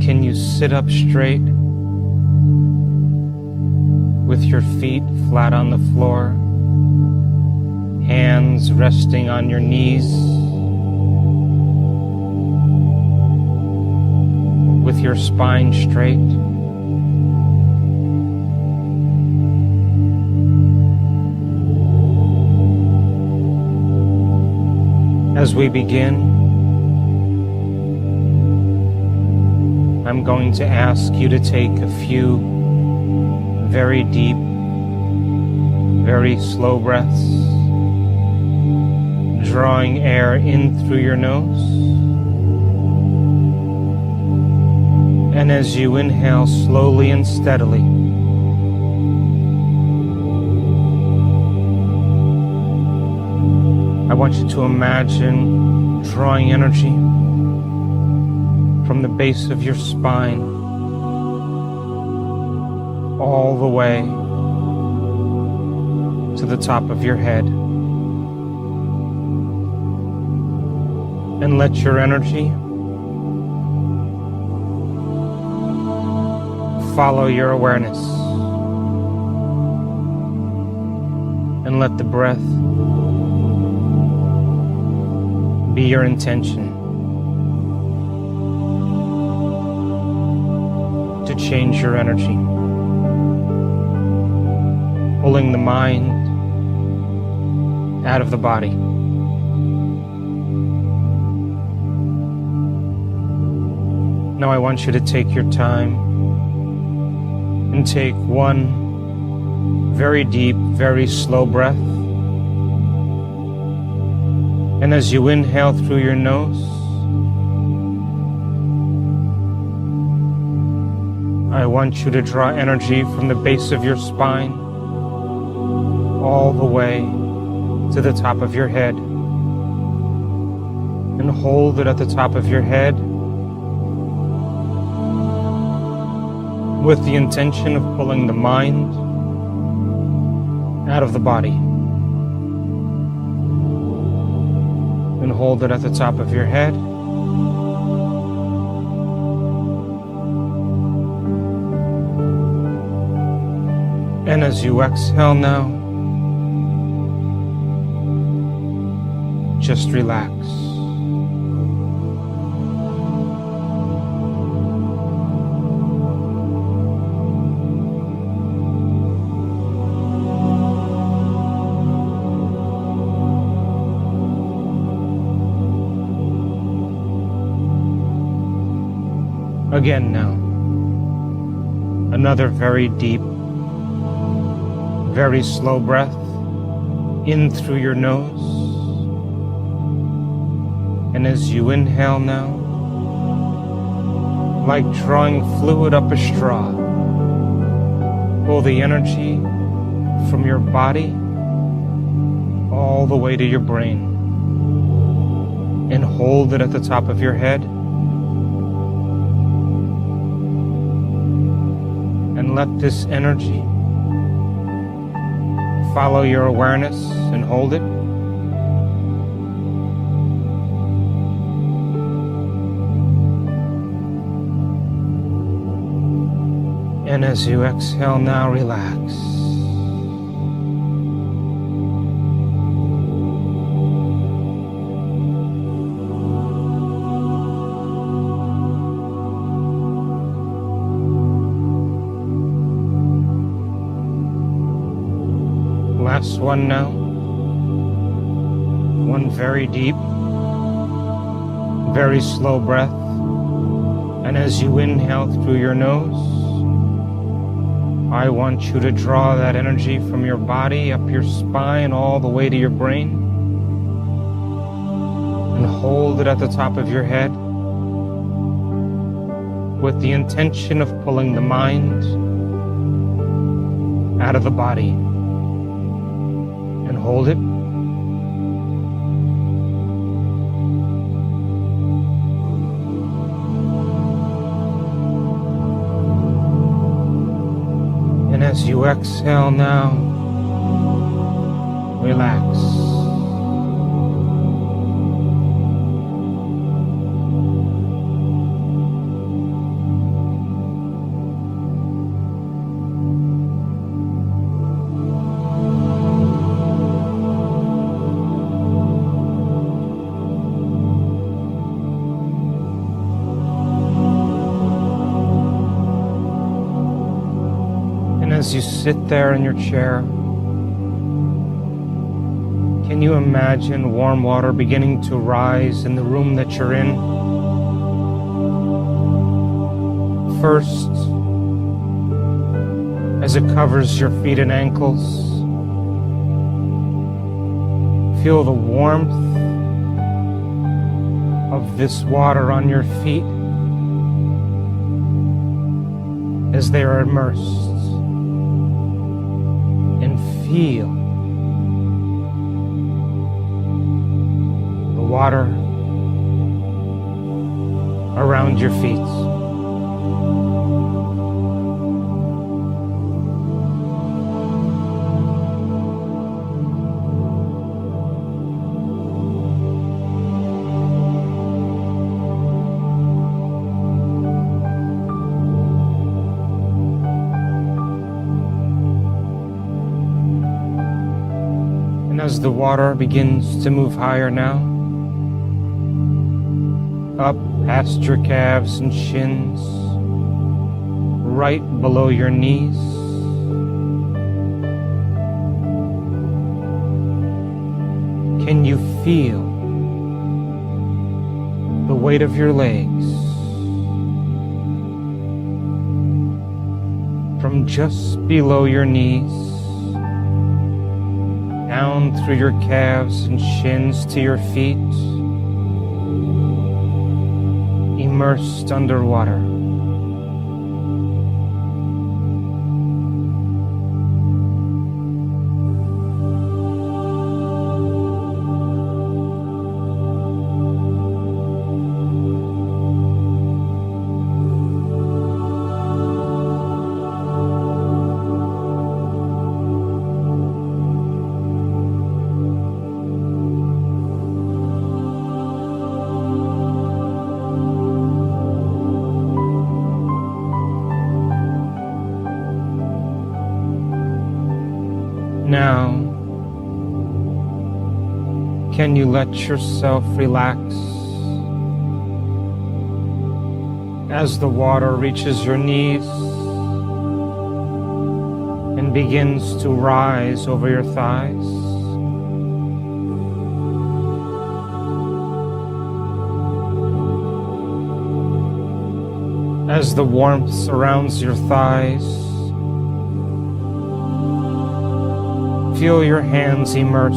can you sit up straight with your feet flat on the floor, hands resting on your knees, with your spine straight? As we begin, I'm going to ask you to take a few very deep, very slow breaths, drawing air in through your nose. And as you inhale slowly and steadily, I want you to imagine drawing energy from the base of your spine all the way to the top of your head. And let your energy follow your awareness. And let the breath be your intention to change your energy, pulling the mind out of the body. Now I want you to take your time and take one very deep, very slow breath. And as you inhale through your nose, I want you to draw energy from the base of your spine all the way to the top of your head. And hold it at the top of your head with the intention of pulling the mind out of the body. And hold it at the top of your head. And as you exhale now, just relax. Again now, another very deep, very slow breath in through your nose. And as you inhale now, like drawing fluid up a straw, pull the energy from your body all the way to your brain and hold it at the top of your head. And let this energy follow your awareness and hold it. And as you exhale now, relax. Last one now. One very deep, very slow breath. And as you inhale through your nose, I want you to draw that energy from your body up your spine all the way to your brain. And hold it at the top of your head with the intention of pulling the mind out of the body. And hold it. And as you exhale now, relax. as you sit there in your chair, can you imagine warm water beginning to rise in the room that you're in? First, as it covers your feet and ankles, feel the warmth of this water on your feet as they are immersed, and feel the water around your feet. And as the water begins to move higher now, up past your calves and shins, right below your knees, can you feel the weight of your legs from just below your knees, down through your calves and shins to your feet, immersed underwater? Now, can you let yourself relax as the water reaches your knees and begins to rise over your thighs? As the warmth surrounds your thighs, feel your hands immersed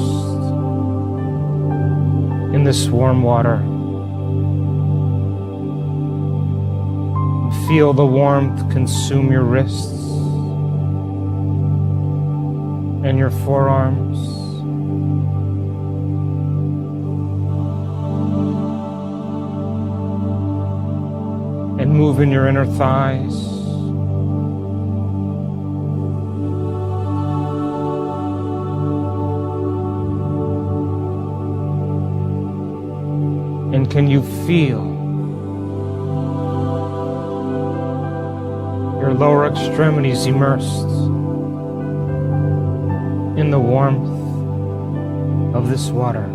in this warm water. Feel the warmth consume your wrists and your forearms. And move in your inner thighs. And can you feel your lower extremities immersed in the warmth of this water?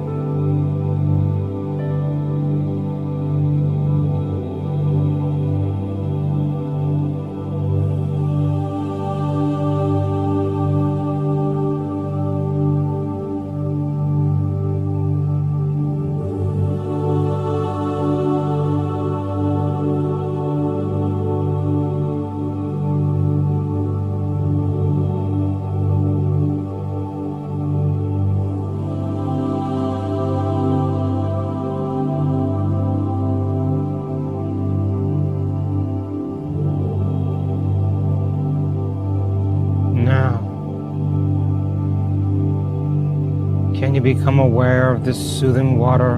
Can you become aware of this soothing water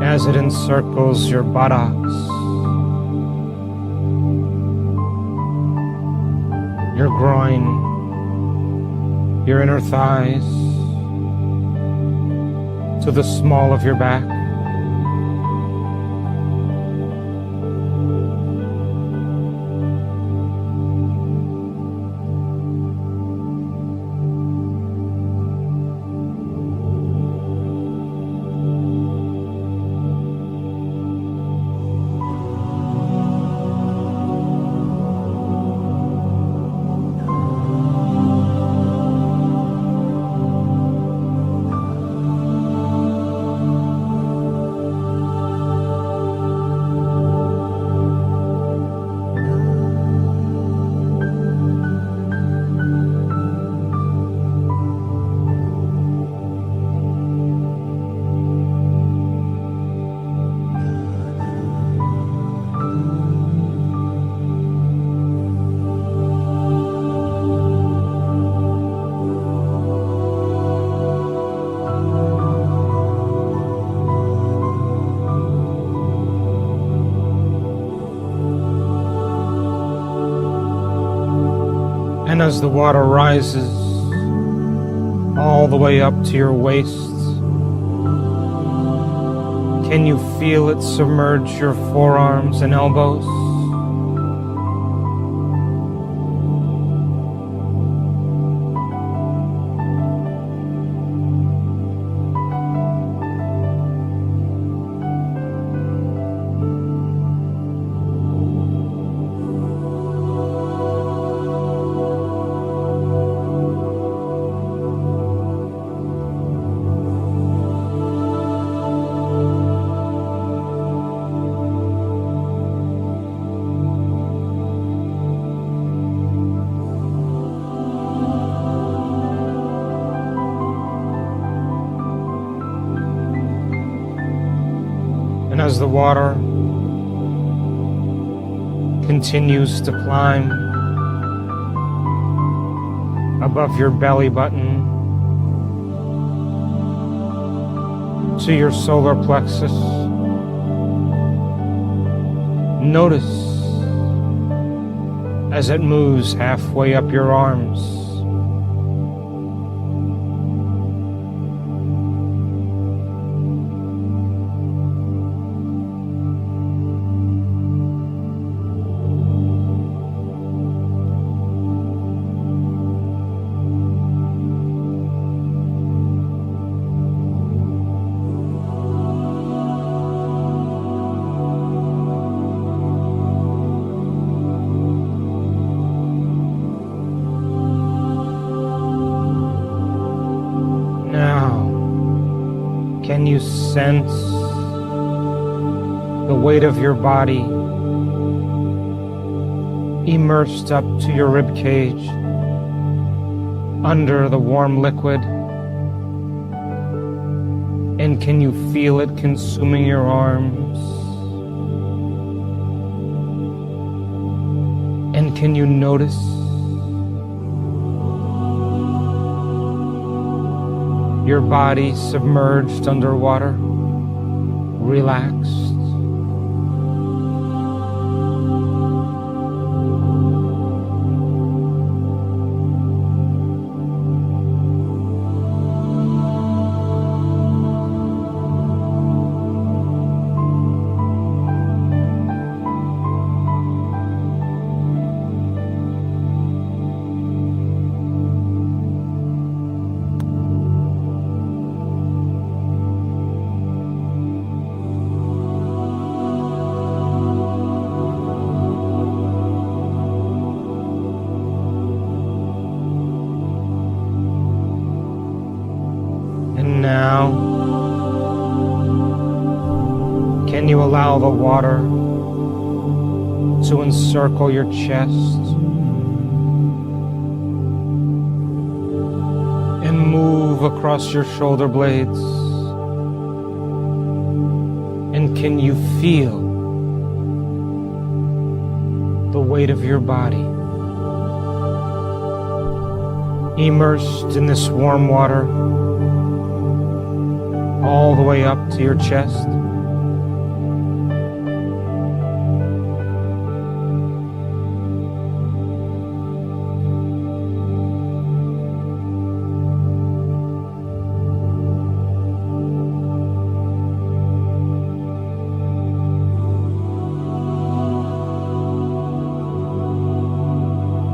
as it encircles your buttocks, your groin, your inner thighs, to the small of your back? And as the water rises all the way up to your waist, can you feel it submerge your forearms and elbows? And as the water continues to climb above your belly button to your solar plexus, notice as it moves halfway up your arms. Can you sense the weight of your body immersed up to your rib cage under the warm liquid? And can you feel it consuming your arms? And can you notice your body submerged underwater, relaxed? And now, can you allow the water to encircle your chest and move across your shoulder blades? And can you feel the weight of your body immersed in this warm water all the way up to your chest?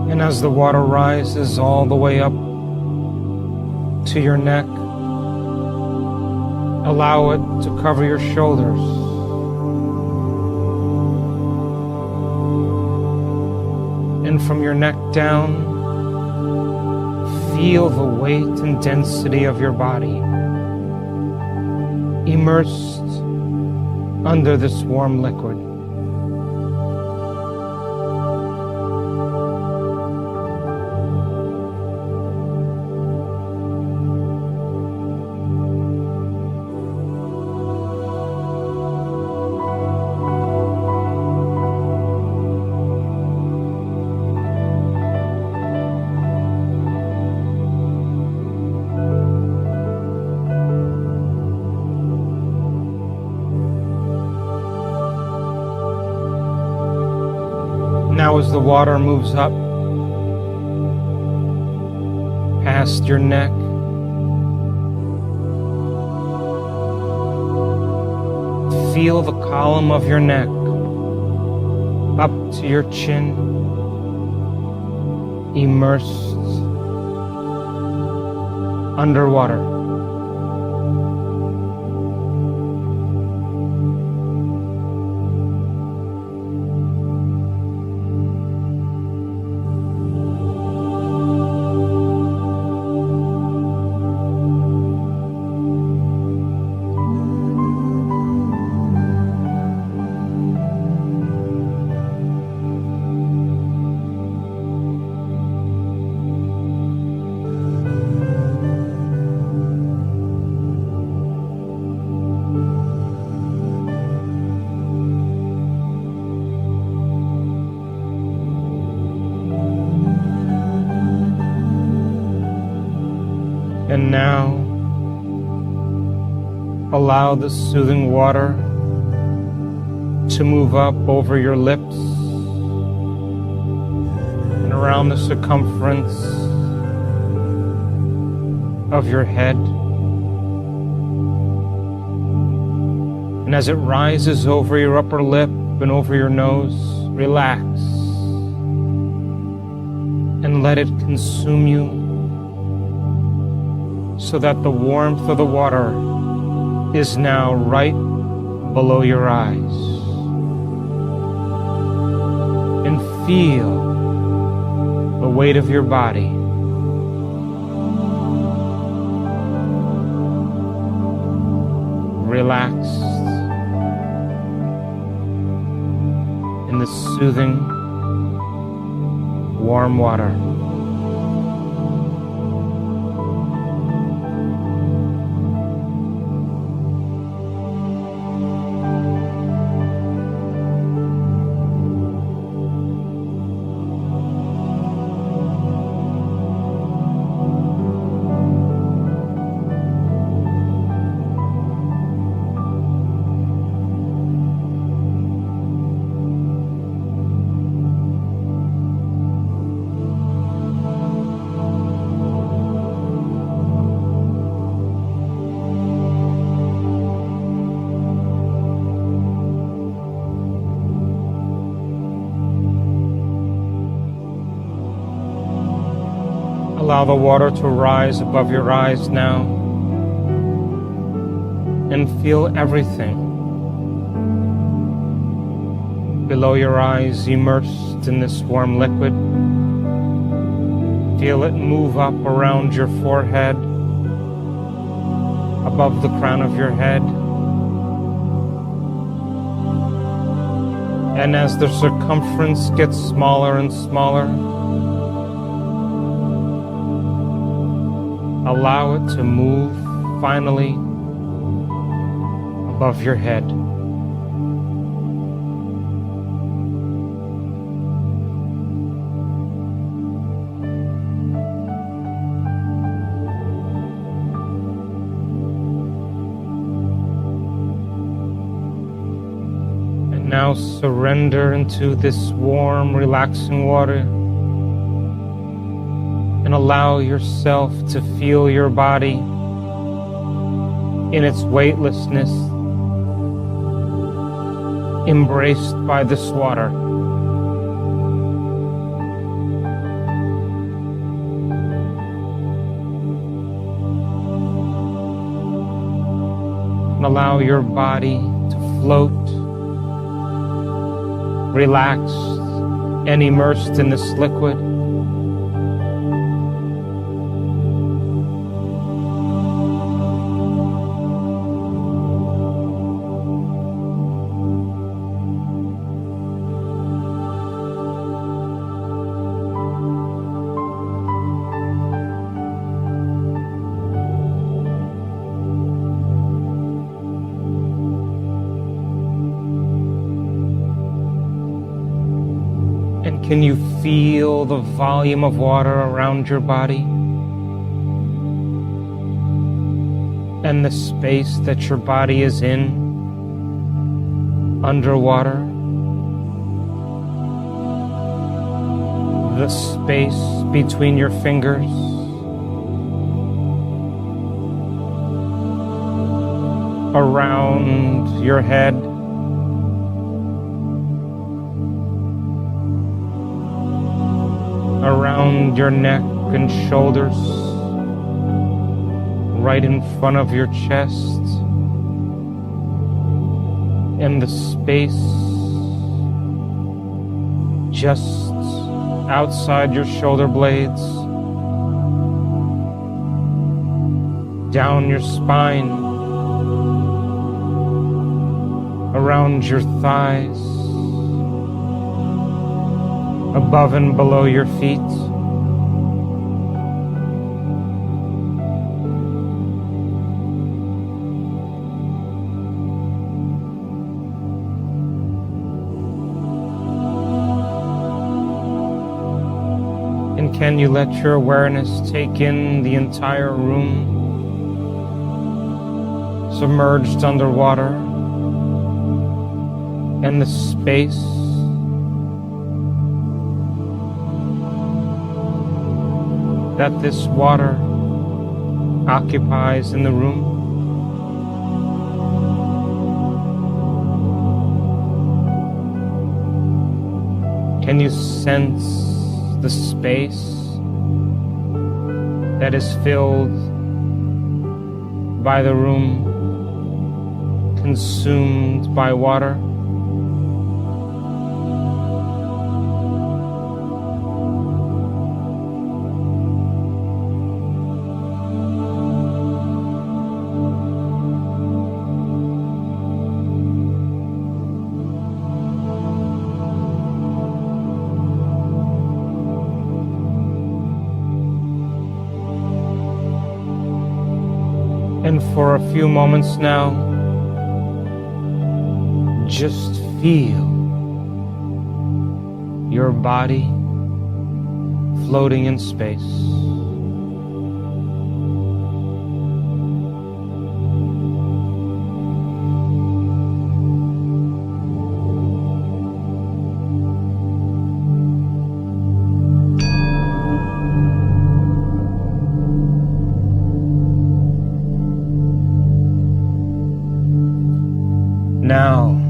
And as the water rises all the way up to your neck, allow it to cover your shoulders. And from your neck down, feel the weight and density of your body immersed under this warm liquid. Now as the water moves up past your neck, feel the column of your neck up to your chin, immersed underwater. And now, allow the soothing water to move up over your lips and around the circumference of your head. And as it rises over your upper lip and over your nose, relax and let it consume you, so that the warmth of the water is now right below your eyes. And feel the weight of your body relaxed in the soothing, warm water. Allow the water to rise above your eyes now and feel everything below your eyes immersed in this warm liquid. Feel it move up around your forehead, above the crown of your head. And as the circumference gets smaller and smaller, allow it to move finally above your head. And now surrender into this warm, relaxing water. And allow yourself to feel your body in its weightlessness, embraced by this water. And allow your body to float, relaxed and immersed in this liquid. And can you feel the volume of water around your body? And the space that your body is in underwater? The space between your fingers? around your head, around your neck and shoulders, right in front of your chest, in the space just outside your shoulder blades, down your spine, around your thighs, above and below your feet. And can you let your awareness take in the entire room, submerged underwater, and the space that this water occupies in the room? Can you sense the space that is filled by the room, consumed by water? And for a few moments now, just feel your body floating in space. Now,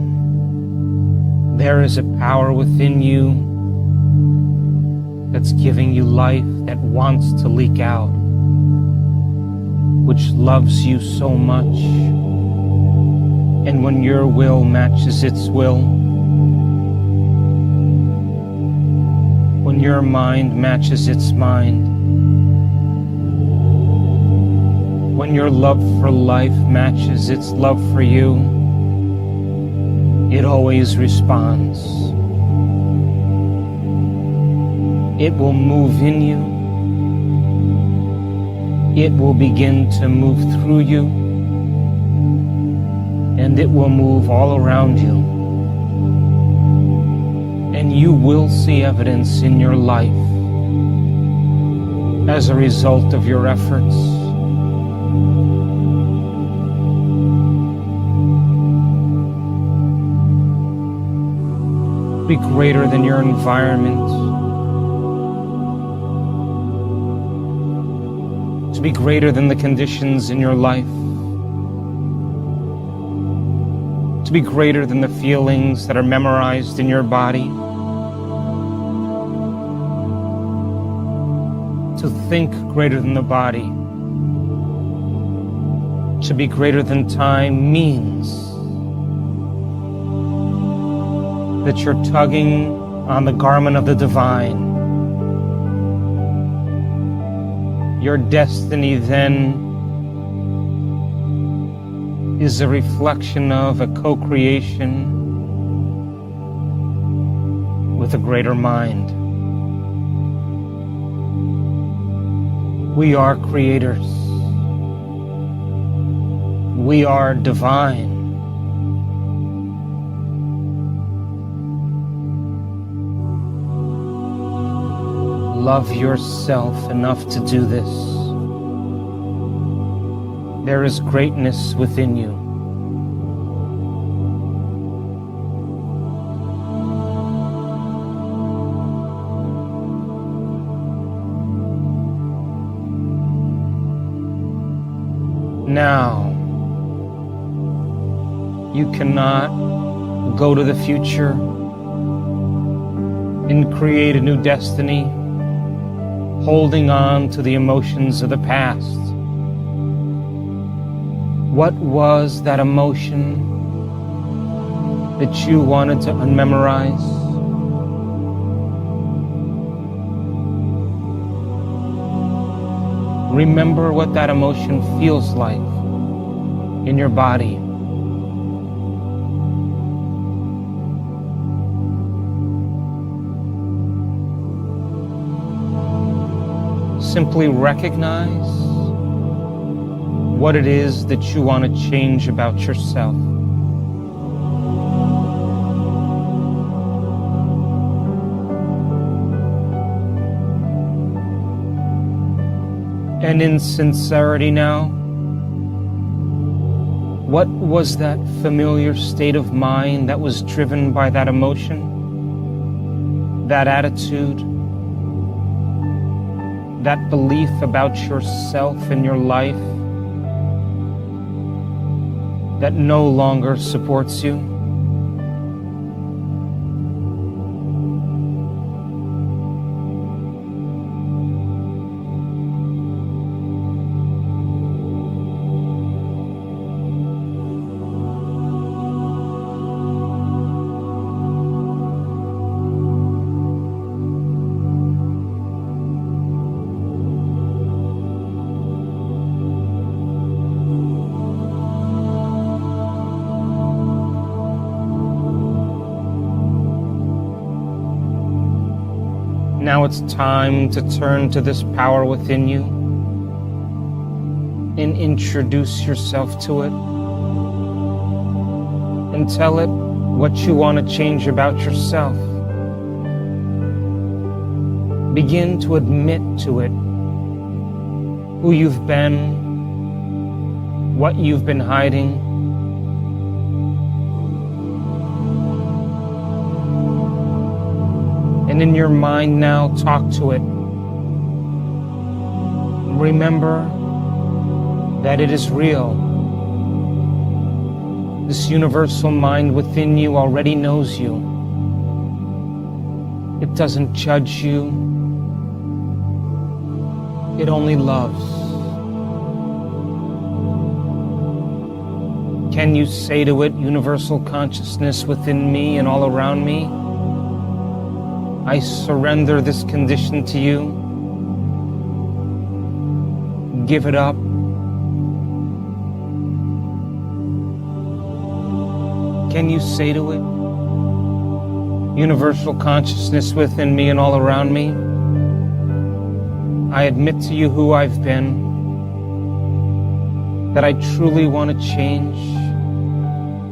there is a power within you that's giving you life, that wants to leak out, which loves you so much. And when your will matches its will, when your mind matches its mind, when your love for life matches its love for you, it always responds. It will move in you. It will begin to move through you. And it will move all around you. And you will see evidence in your life as a result of your efforts. Be greater than your environment. To be greater than the conditions in your life. To be greater than the feelings that are memorized in your body. To think greater than the body. To be greater than time means that you're tugging on the garment of the divine. Your destiny then is a reflection of a co-creation with a greater mind. We are creators. We are divine. Love yourself enough to do this. There is greatness within you. Now, You cannot go to the future and create a new destiny, holding on to the emotions of the past. What was that emotion that you wanted to unmemorize? Remember what that emotion feels like in your body. Simply recognize what it is that you want to change about yourself. And in sincerity now, what was that familiar state of mind that was driven by that emotion, that attitude, that belief about yourself and your life that no longer supports you? Now it's time to turn to this power within you and introduce yourself to it and tell it what you want to change about yourself. Begin to admit to it who you've been, what you've been hiding. And in your mind now, talk to it. Remember that it is real. This universal mind within you already knows you. It doesn't judge you. It only loves. Can you say to it, universal consciousness within me and all around me, I surrender this condition to you. Give it up. Can you say to it, universal consciousness within me and all around me, I admit to you who I've been, that I truly want to change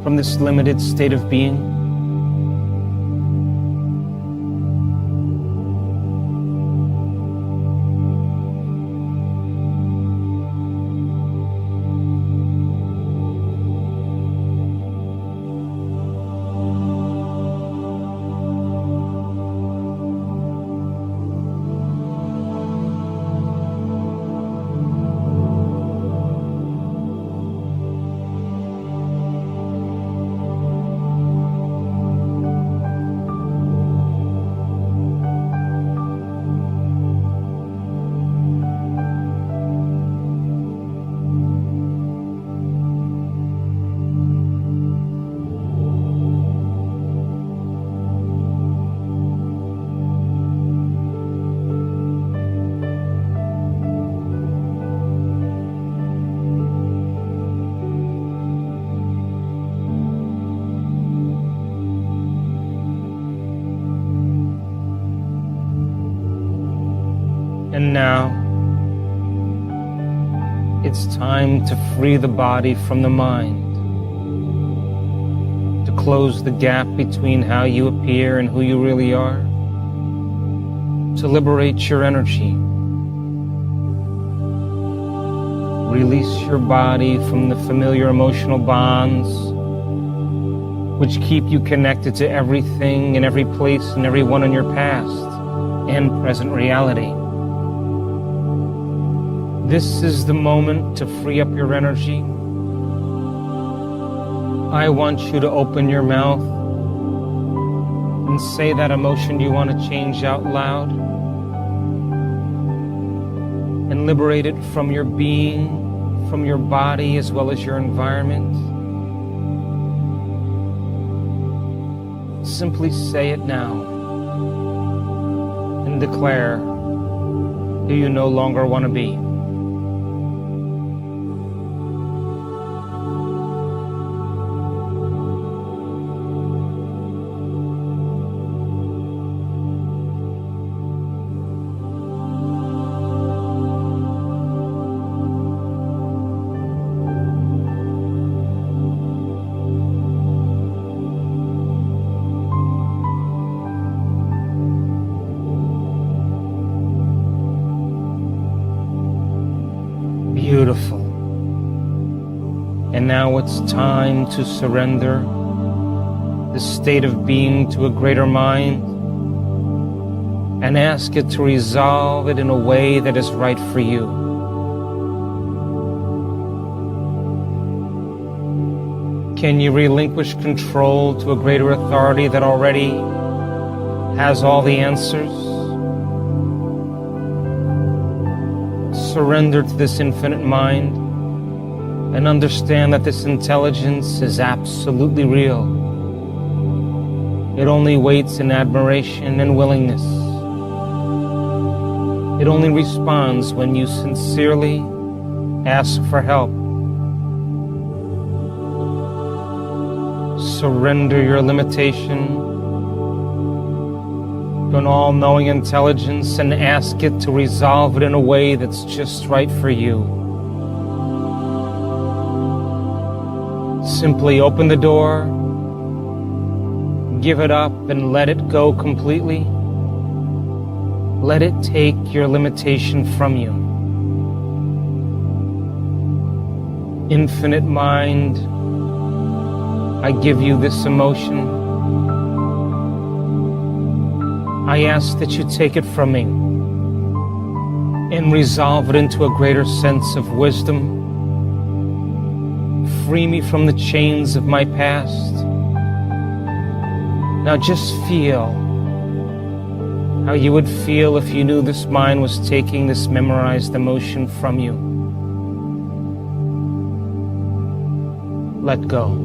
from this limited state of being. And now, it's time to free the body from the mind, to close the gap between how you appear and who you really are, to liberate your energy. Release your body from the familiar emotional bonds which keep you connected to everything and every place and everyone in your past and present reality. This is the moment to free up your energy. I want you to open your mouth and say that emotion you want to change out loud and liberate it from your being, from your body, as well as your environment. Simply say it now and declare who you no longer want to be. Beautiful. And now it's time to surrender the state of being to a greater mind and ask it to resolve it in a way that is right for you. Can you relinquish control to a greater authority that already has all the answers? Surrender to this infinite mind and understand that this intelligence is absolutely real. It only waits in admiration and willingness. It only responds when you sincerely ask for help. Surrender your limitation to an all-knowing intelligence and ask it to resolve it in a way that's just right for you. Simply open the door, give it up, and let it go completely. Let it take your limitation from you. Infinite mind, I give you this emotion. I ask that you take it from me and resolve it into a greater sense of wisdom. Free me from the chains of my past. Now just feel how you would feel if you knew this mind was taking this memorized emotion from you. Let go.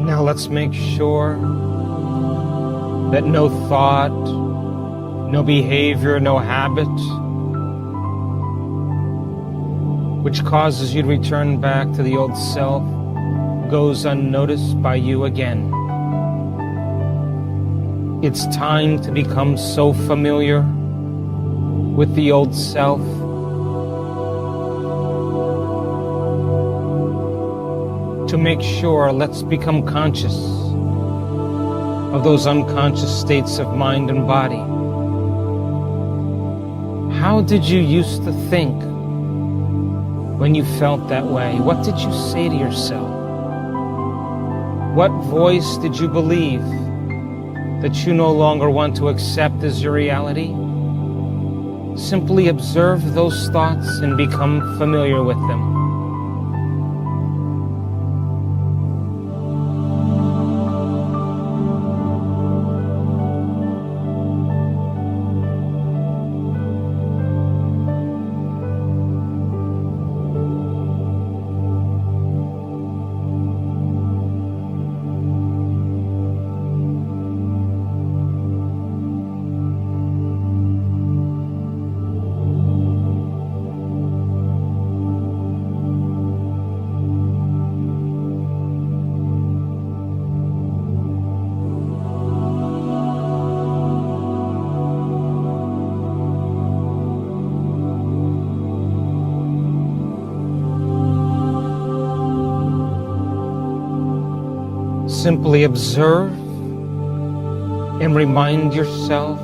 Now let's make sure that no thought, no behavior, no habit which causes you to return back to the old self goes unnoticed by you again. It's time to become so familiar with the old self to make sure, let's become conscious of those unconscious states of mind and body. How did you used to think when you felt that way? What did you say to yourself? What voice did you believe that you no longer want to accept as your reality? Simply observe those thoughts and become familiar with them. Simply observe and remind yourself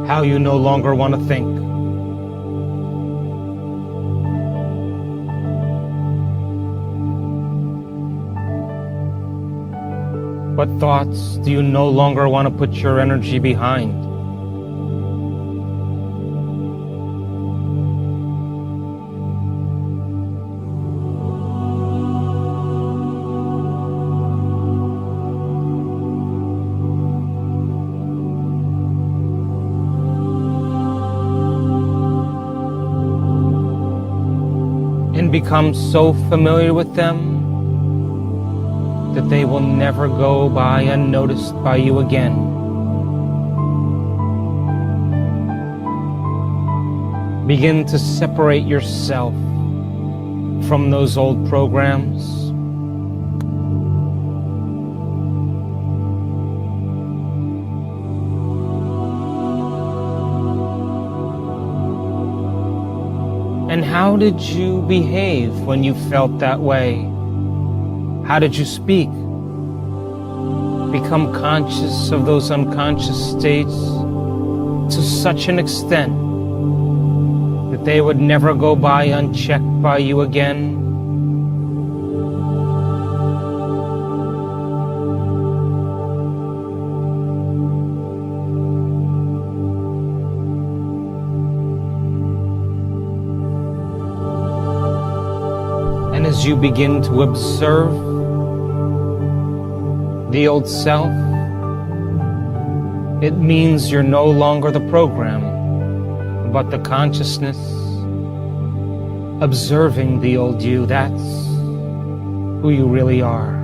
how you no longer want to think. What thoughts do you no longer want to put your energy behind? And become so familiar with them that they will never go by unnoticed by you again. Begin to separate yourself from those old programs. And how did you behave when you felt that way? How did you speak? Become conscious of those unconscious states to such an extent that they would never go by unchecked by you again. And as you begin to observe the old self, it means you're no longer the program, but the consciousness observing the old you. That's who you really are.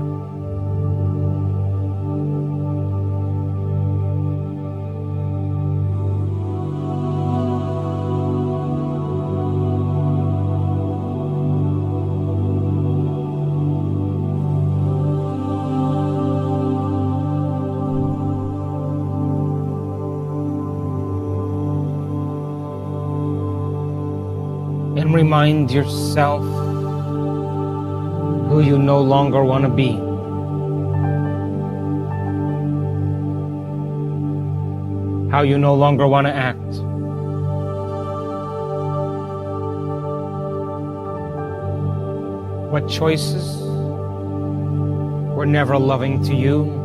And remind yourself who you no longer want to be. How you no longer want to act. What choices were never loving to you.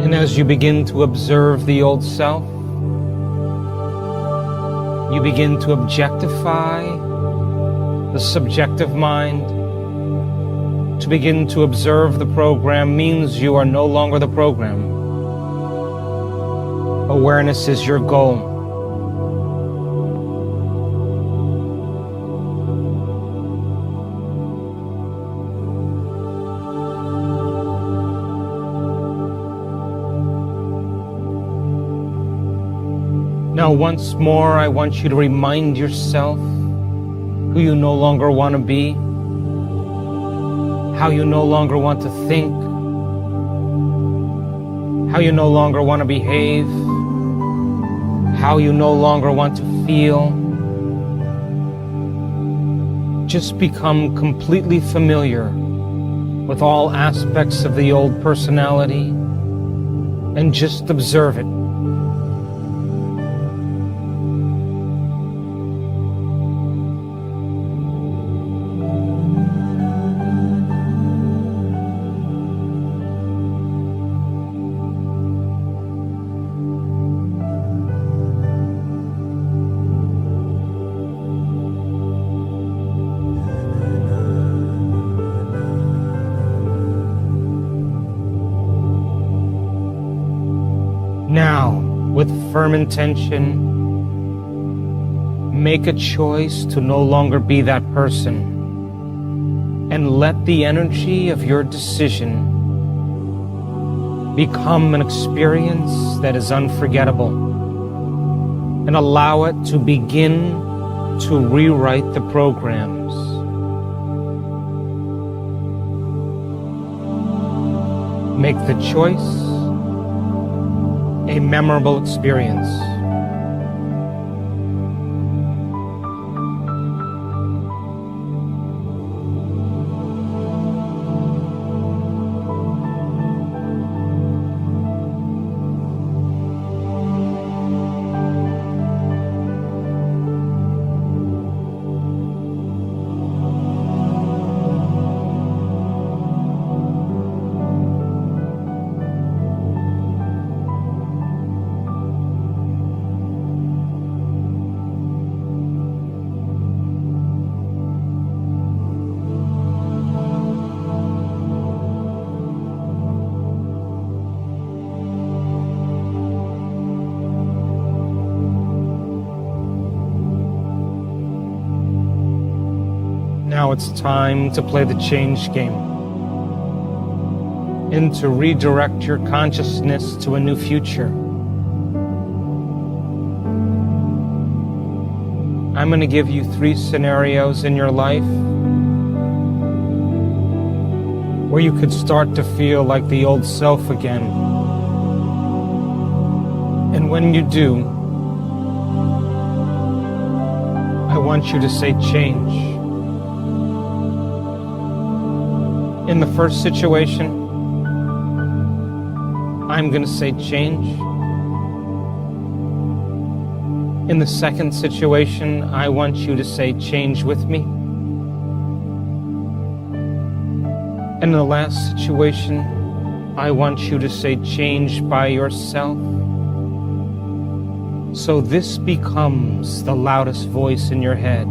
And as you begin to observe the old self, you begin to objectify the subjective mind. To begin to observe the program means you are no longer the program. Awareness is your goal. Now, once more, I want you to remind yourself who you no longer want to be, how you no longer want to think, how you no longer want to behave, how you no longer want to feel. Just become completely familiar with all aspects of the old personality and just observe it. Now, with firm intention, make a choice to no longer be that person, and let the energy of your decision become an experience that is unforgettable, and allow it to begin to rewrite the programs. Make the choice a memorable experience. Now it's time to play the change game and to redirect your consciousness to a new future. I'm going to give you 3 scenarios in your life where you could start to feel like the old self again. And when you do, I want you to say change. In the first situation, I'm going to say change. In the second situation, I want you to say change with me. And in the last situation, I want you to say change by yourself. So this becomes the loudest voice in your head.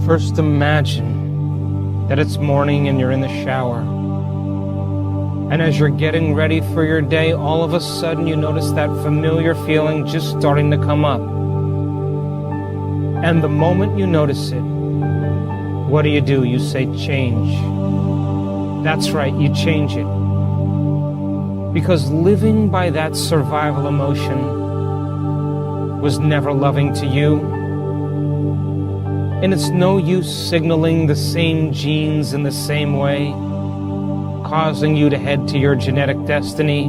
First, imagine that it's morning and you're in the shower. And as you're getting ready for your day, all of a sudden you notice that familiar feeling just starting to come up. And the moment you notice it, what do? You say change. That's right, you change it. Because living by that survival emotion was never loving to you. And it's no use signaling the same genes in the same way, causing you to head to your genetic destiny.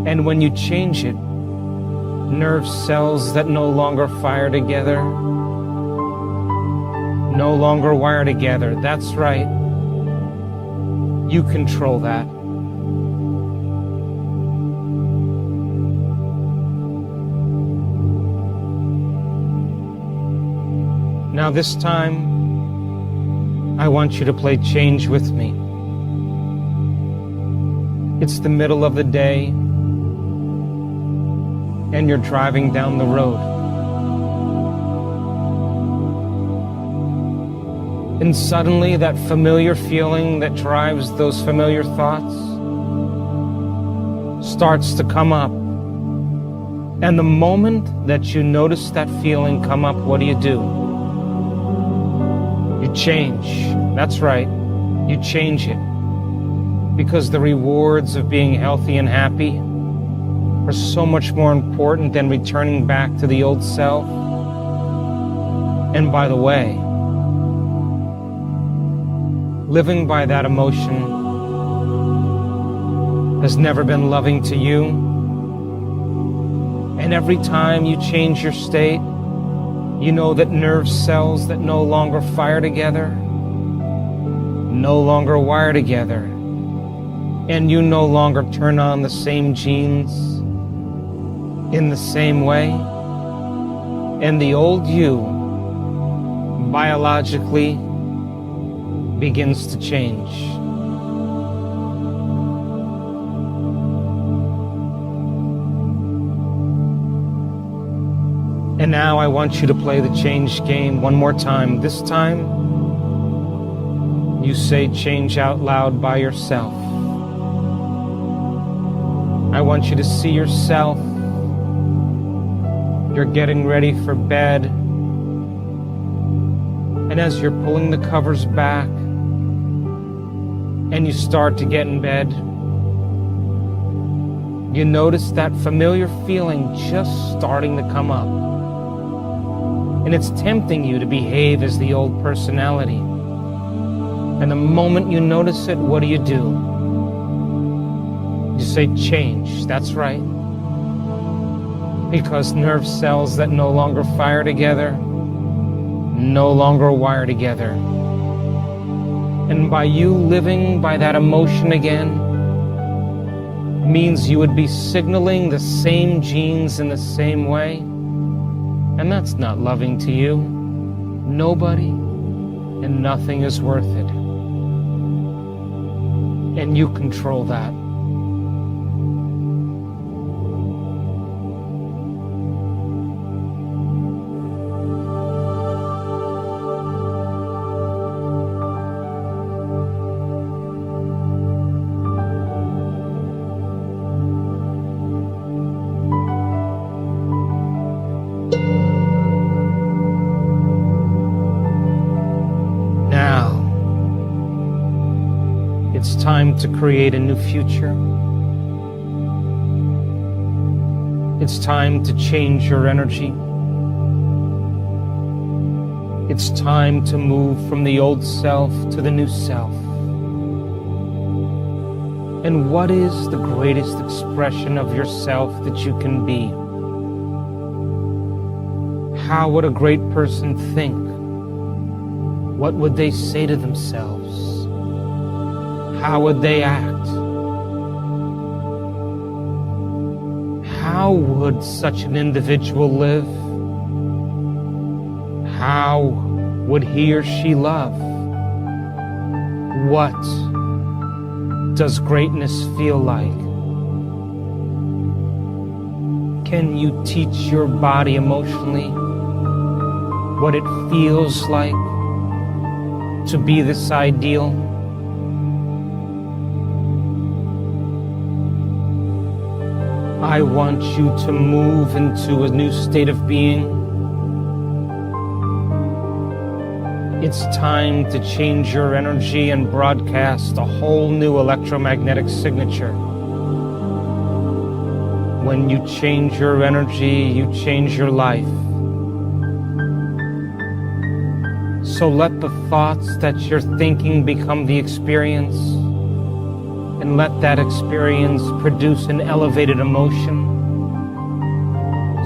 And when you change it, nerve cells that no longer fire together, no longer wire together. That's right. You control that. Now this time, I want you to play change with me. It's the middle of the day, and you're driving down the road. And suddenly that familiar feeling that drives those familiar thoughts starts to come up. And the moment that you notice that feeling come up, what do? You change. That's right. You change it. Because the rewards of being healthy and happy are so much more important than returning back to the old self. And by the way, living by that emotion has never been loving to you. And every time you change your state, you know that nerve cells that no longer fire together, no longer wire together, and you no longer turn on the same genes in the same way. And the old you biologically begins to change. And now I want you to play the change game one more time. This time, you say change out loud by yourself. I want you to see yourself. You're getting ready for bed. And as you're pulling the covers back and you start to get in bed, you notice that familiar feeling just starting to come up. And it's tempting you to behave as the old personality. And the moment you notice it, what do? say change. That's right. Because nerve cells that no longer fire together no longer wire together. And by you living by that emotion again means you would be signaling the same genes in the same way. And that's not loving to you. Nobody and nothing is worth it. And you control that. It's time to create a new future. It's time to change your energy. It's time to move from the old self to the new self. And what is the greatest expression of yourself that you can be? How would a great person think? What would they say to themselves? How would they act? How would such an individual live? How would he or she love? What does greatness feel like? Can you teach your body emotionally what it feels like to be this ideal? I want you to move into a new state of being. It's time to change your energy and broadcast a whole new electromagnetic signature. When you change your energy, you change your life. So let the thoughts that you're thinking become the experience. And let that experience produce an elevated emotion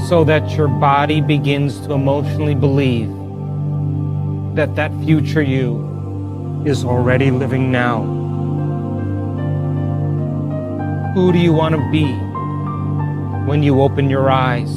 so that your body begins to emotionally believe that that future you is already living now. Who do you want to be when you open your eyes?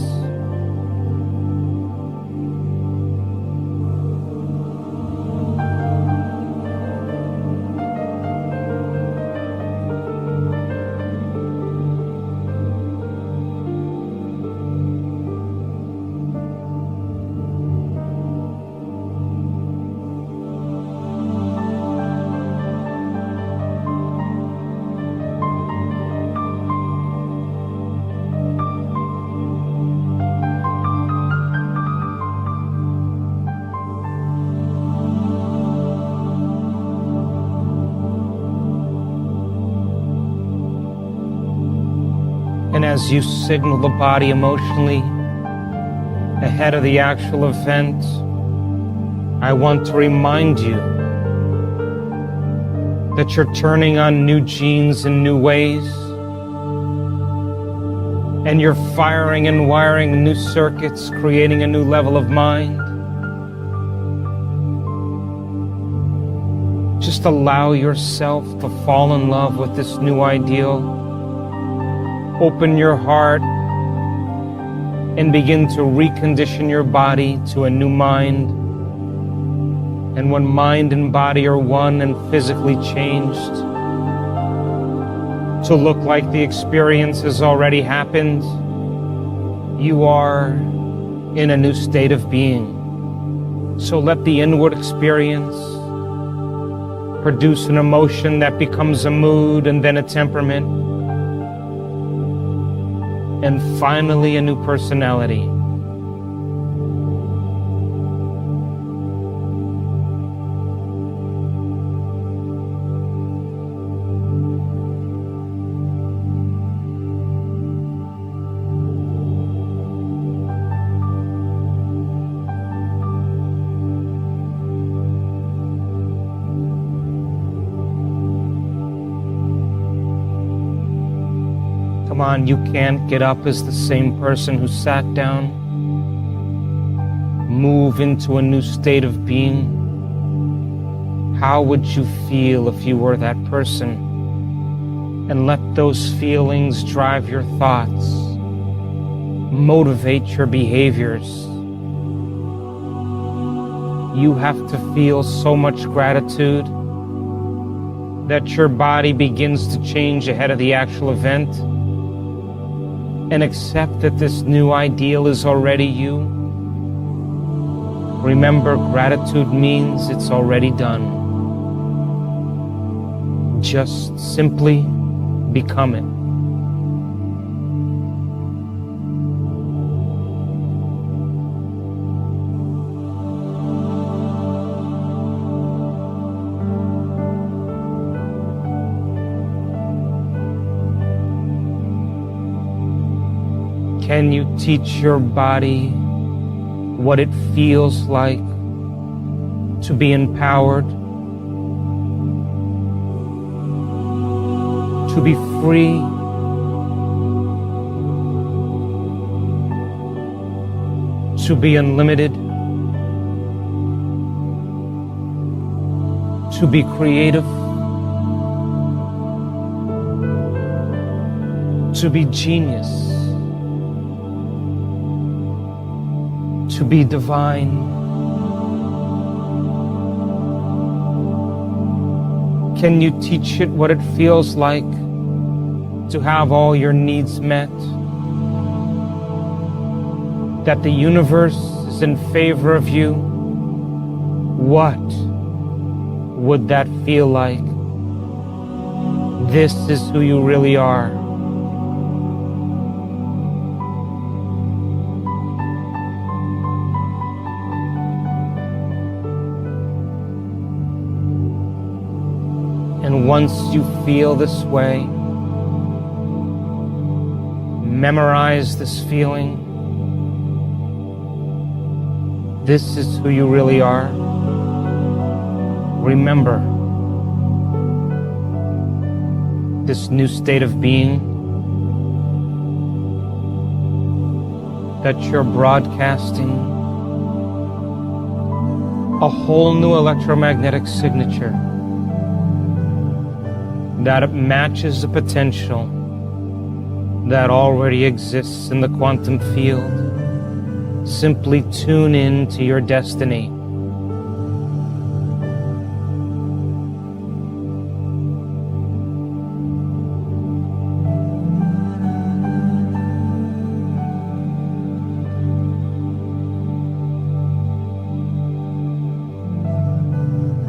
And as you signal the body emotionally ahead of the actual event, I want to remind you that you're turning on new genes in new ways, and you're firing and wiring new circuits, creating a new level of mind. Just allow yourself to fall in love with this new ideal. Open your heart and begin to recondition your body to a new mind. And when mind and body are one and physically changed, to look like the experience has already happened, you are in a new state of being. So let the inward experience produce an emotion that becomes a mood and then a temperament, and finally a new personality. Come on, you can't get up as the same person who sat down. Move into a new state of being. How would you feel if you were that person? And let those feelings drive your thoughts, motivate your behaviors. You have to feel so much gratitude that your body begins to change ahead of the actual event, and accept that this new ideal is already you. Remember, gratitude means it's already done. Just simply become it. Can you teach your body what it feels like to be empowered, to be free, to be unlimited, to be creative, to be genius, to be divine? Can you teach it what it feels like to have all your needs met? That the universe is in favor of you? What would that feel like? This is who you really are. And once you feel this way, memorize this feeling. This is who you really are. Remember this new state of being that you're broadcasting a whole new electromagnetic signature that it matches the potential that already exists in the quantum field. Simply tune in to your destiny.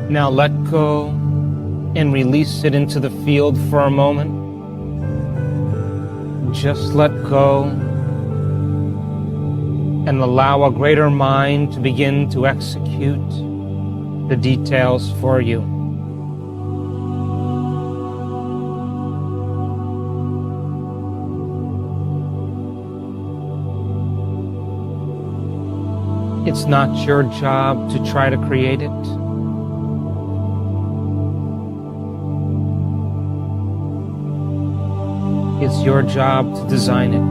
Now let go and release it into the field for a moment. Just let go and allow a greater mind to begin to execute the details for you. It's not your job to try to create it. It's your job to design it.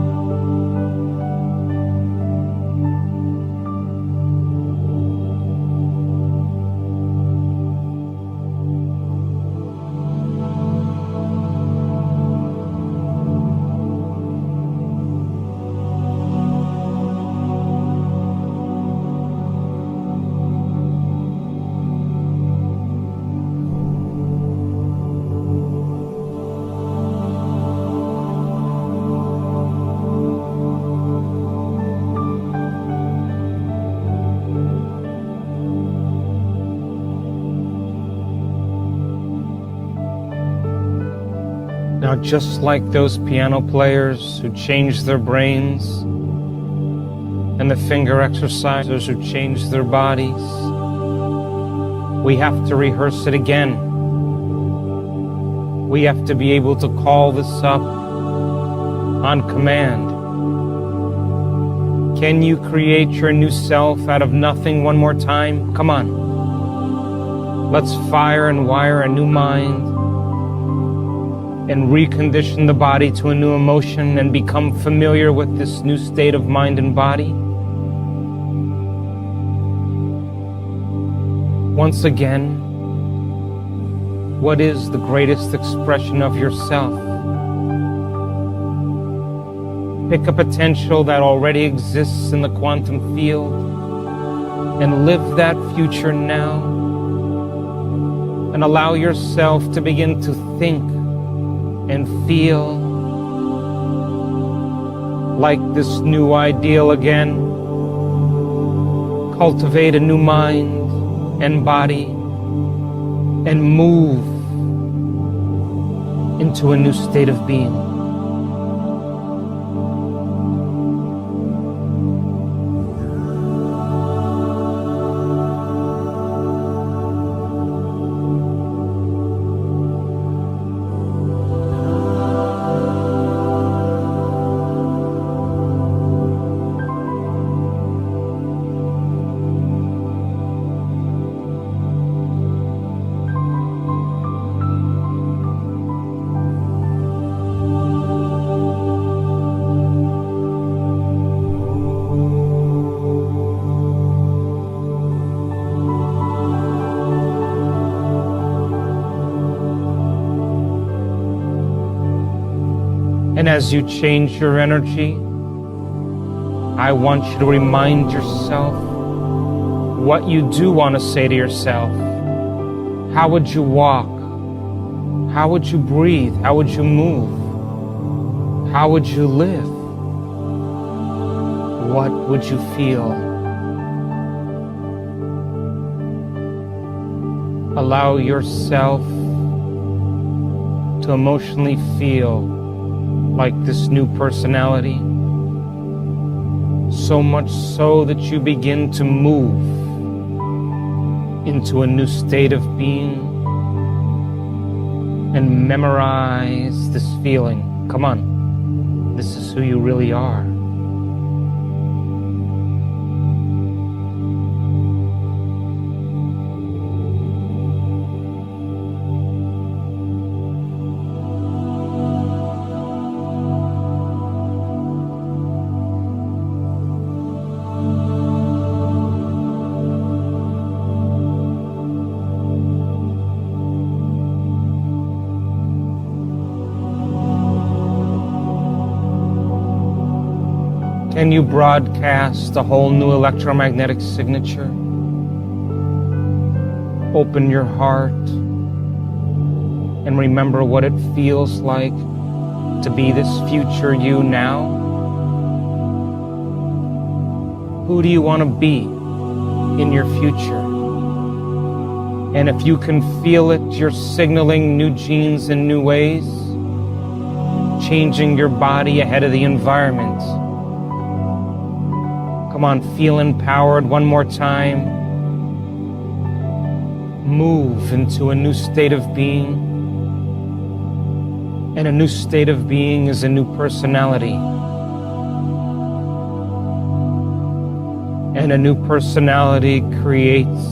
Now, just like those piano players who changed their brains and the finger exercisers who changed their bodies, we have to rehearse it again. We have to be able to call this up on command. Can you create your new self out of nothing one more time? Come on. Let's fire and wire a new mind, and recondition the body to a new emotion and become familiar with this new state of mind and body. Once again, what is the greatest expression of yourself? Pick a potential that already exists in the quantum field and live that future now. And allow yourself to begin to think and feel like this new ideal again. Cultivate a new mind and body and move into a new state of being. And as you change your energy, I want you to remind yourself what you do want to say to yourself. How would you walk? How would you breathe? How would you move? How would you live? What would you feel? Allow yourself to emotionally feel like this new personality, so much so that you begin to move into a new state of being and memorize this feeling. Come on, this is who you really are. Can you broadcast a whole new electromagnetic signature? Open your heart and remember what it feels like to be this future you now. Who do you want to be in your future? And if you can feel it, you're signaling new genes in new ways, changing your body ahead of the environment. Come on, feel empowered one more time. Move into a new state of being. And a new state of being is a new personality. And a new personality creates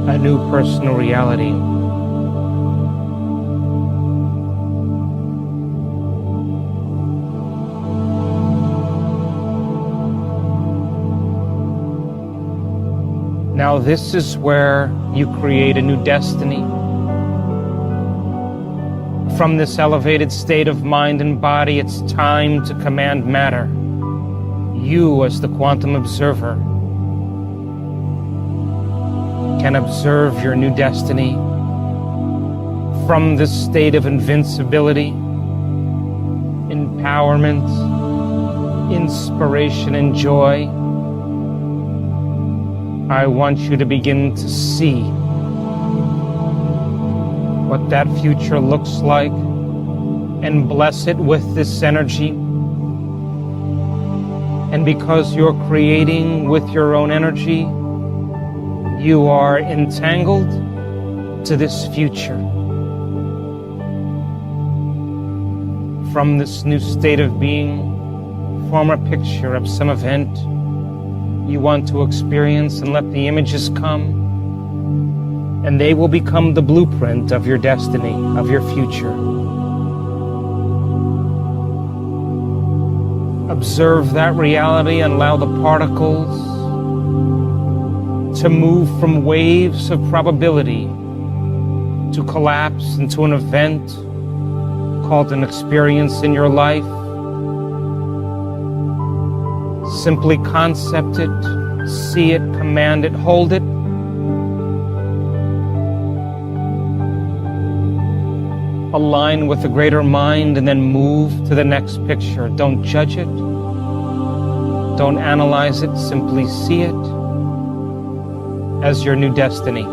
a new personal reality. Now this is where you create a new destiny. From this elevated state of mind and body, it's time to command matter. You, as the quantum observer, can observe your new destiny from this state of invincibility, empowerment, inspiration, and joy. I want you to begin to see what that future looks like and bless it with this energy. And because you're creating with your own energy, you are entangled to this future. From this new state of being, form a picture of some event you want to experience and let the images come. and they will become the blueprint of your destiny, of your future. Observe that reality and allow the particles to move from waves of probability to collapse into an event called an experience in your life. Simply concept it, see it, command it, hold it. Align with the greater mind and then move to the next picture. Don't judge it. Don't analyze it. Simply see it as your new destiny.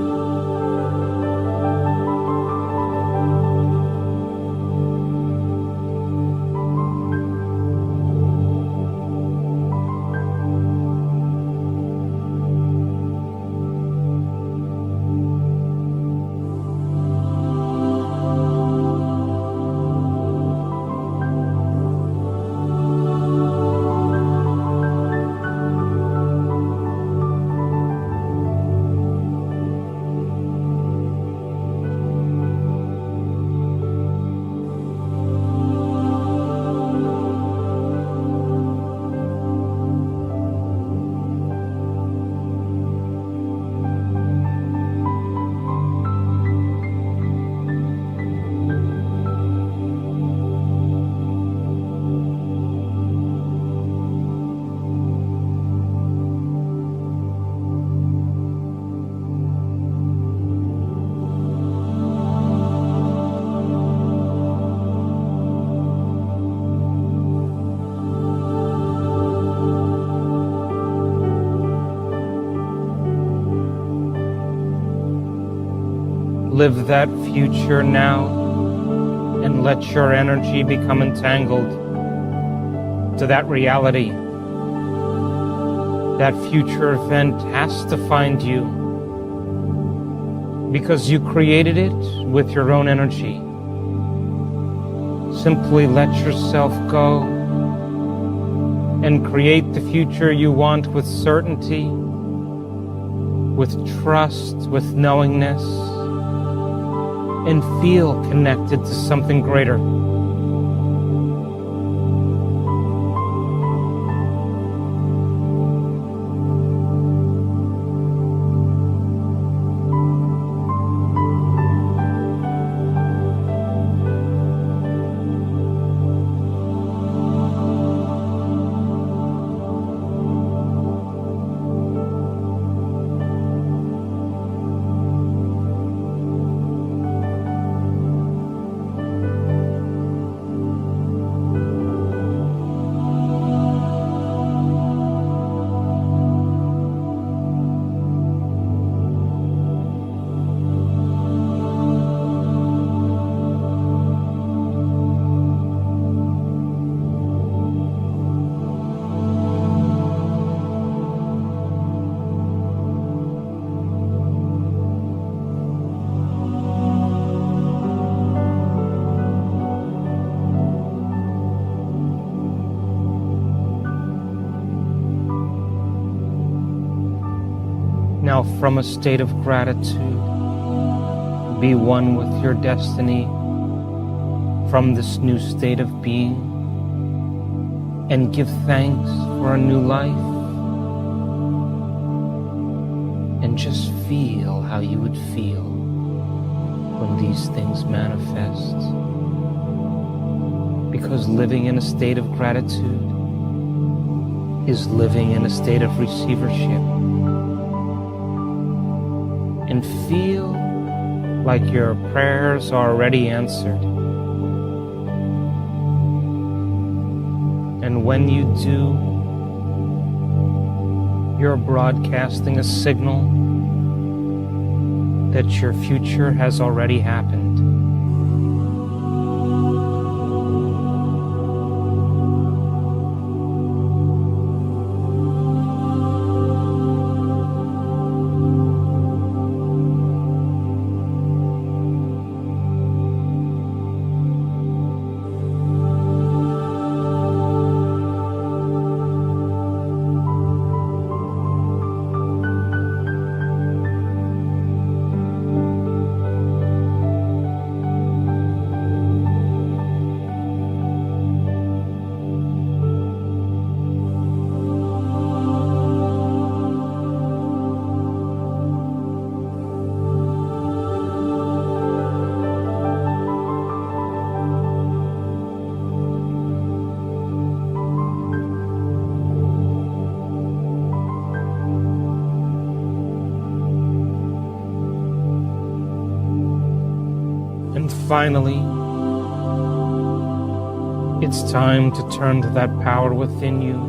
Live that future now and let your energy become entangled to that reality. That future event has to find you because you created it with your own energy. Simply let yourself go and create the future you want with certainty, with trust, with knowingness, and feel connected to something greater. Now, from a state of gratitude, be one with your destiny from this new state of being, and give thanks for a new life, and just feel how you would feel when these things manifest. Because living in a state of gratitude is living in a state of receivership. And feel like your prayers are already answered. And when you do, you're broadcasting a signal that your future has already happened. finally, it's time to turn to that power within you.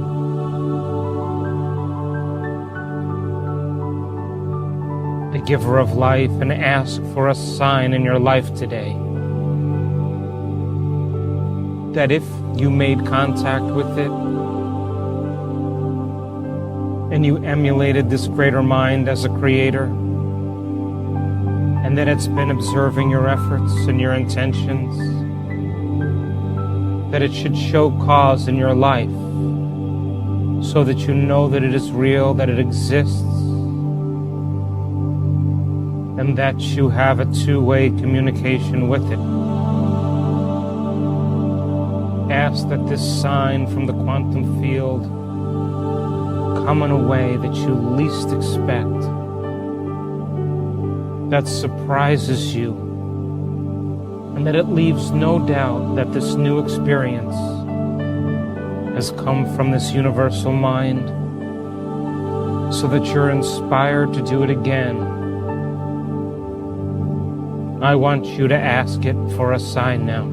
The giver of life, and ask for a sign in your life today that if you made contact with it and you emulated this greater mind as a creator, and that it's been observing your efforts and your intentions, that it should show cause in your life so that you know that it is real, that it exists, and that you have a two-way communication with it. Ask that this sign from the quantum field come in a way that you least expect, that surprises you, and that it leaves no doubt that this new experience has come from this universal mind, so that you're inspired to do it again. I want you to ask it for a sign now.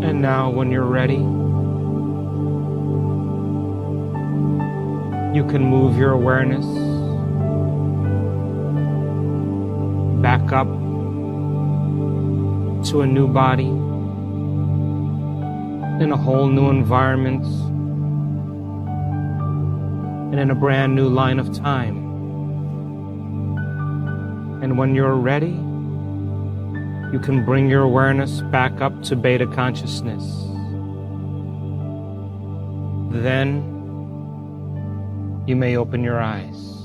And now, when you're ready, you can move your awareness back up to a new body, in a whole new environment, and in a brand new line of time. And when you're ready, you can bring your awareness back up to beta consciousness. Then you may open your eyes.